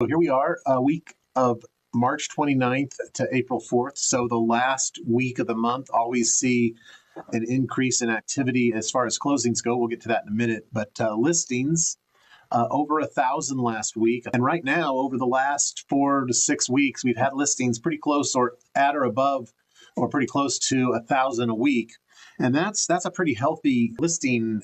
here we are, a week of March 29th to April 4th. So the last week of the month, always see an increase in activity as far as closings go. We'll get to that in a minute. But listings, over 1,000 last week. And right now, over the last 4 to 6 weeks, we've had listings pretty close or at or above or pretty close to 1,000 a week. And that's a pretty healthy listing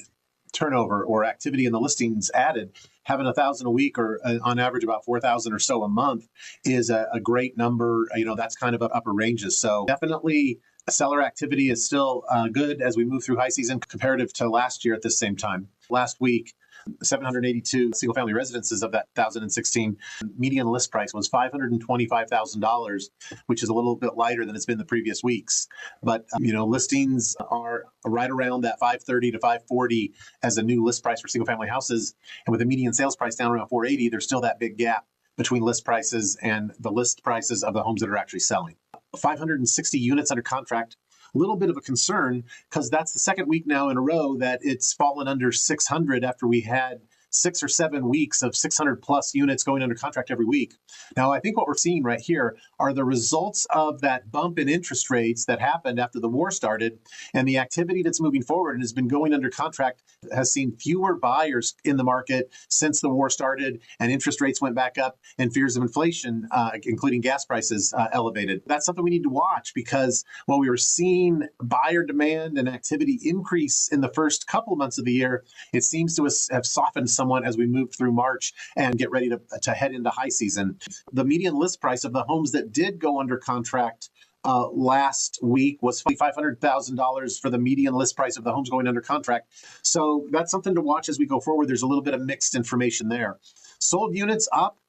turnover or activity in the listings added. Having 1,000 a week or on average about 4,000 or so a month is a great number. That's kind of upper ranges. So definitely seller activity is still good as we move through high season comparative to last year at this same time. Last week, 782 single-family residences of that 1,016. Median list price was $525,000, which is a little bit lighter than it's been the previous weeks. But, listings are right around that 530 to 540 as a new list price for single-family houses. And with a median sales price down around 480, there's still that big gap between list prices and the list prices of the homes that are actually selling. 560 units under contract. A little bit of a concern because that's the second week now in a row that it's fallen under 600 after we had 6 or 7 weeks of 600 plus units going under contract every week. Now, I think what we're seeing right here are the results of that bump in interest rates that happened after the war started, and the activity that's moving forward and has been going under contract has seen fewer buyers in the market since the war started and interest rates went back up and fears of inflation, including gas prices, elevated. That's something we need to watch because while we were seeing buyer demand and activity increase in the first couple of months of the year, it seems to have softened somewhat as we move through March and get ready to head into high season. The median list price of the homes that did go under contract last week was $500,000 for the median list price of the homes going under contract. So that's something to watch as we go forward. There's a little bit of mixed information there. Sold units up.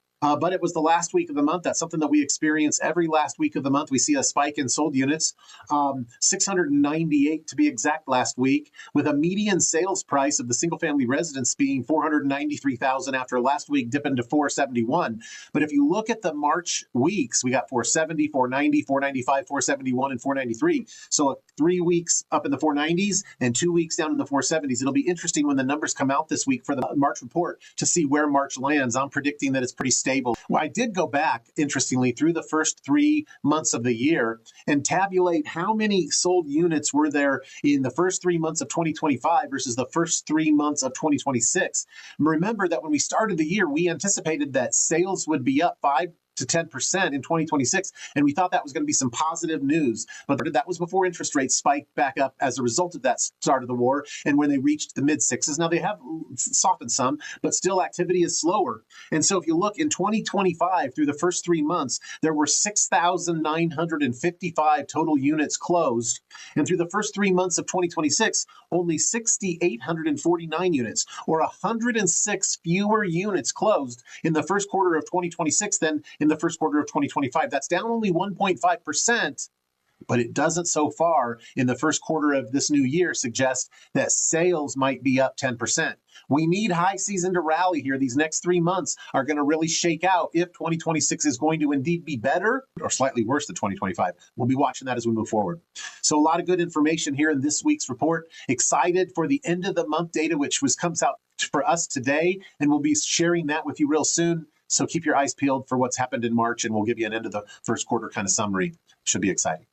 But it was the last week of the month. That's something that we experience every last week of the month. We see a spike in sold units, 698 to be exact last week, with a median sales price of the single-family residence being $493,000 after last week dipping to $471. But if you look at the March weeks, we got 470, 490, 495, 471, and 493. So 3 weeks up in the 490s and 2 weeks down in the 470s. It'll be interesting when the numbers come out this week for the March report to see where March lands. I'm predicting that it's pretty stable. Well, I did go back, interestingly, through the first 3 months of the year and tabulate how many sold units were there in the first 3 months of 2025 versus the first 3 months of 2026. Remember that when we started the year, we anticipated that sales would be up 5 to 10% in 2026. And we thought that was going to be some positive news. But that was before interest rates spiked back up as a result of that start of the war and when they reached the mid sixes. Now they have softened some, but still activity is slower. And so if you look in 2025 through the first 3 months, there were 6,955 total units closed. And through the first 3 months of 2026, only 6,849 units, or 106 fewer units closed in the first quarter of 2026 than in the first quarter of 2025. That's down only 1.5%, but it doesn't so far in the first quarter of this new year suggest that sales might be up 10%. We need high season to rally here. These next 3 months are going to really shake out if 2026 is going to indeed be better or slightly worse than 2025. We'll be watching that as we move forward. So a lot of good information here in this week's report. Excited for the end of the month data, which comes out for us today, and we'll be sharing that with you real soon. So keep your eyes peeled for what's happened in March, and we'll give you an end of the first quarter kind of summary. Should be exciting.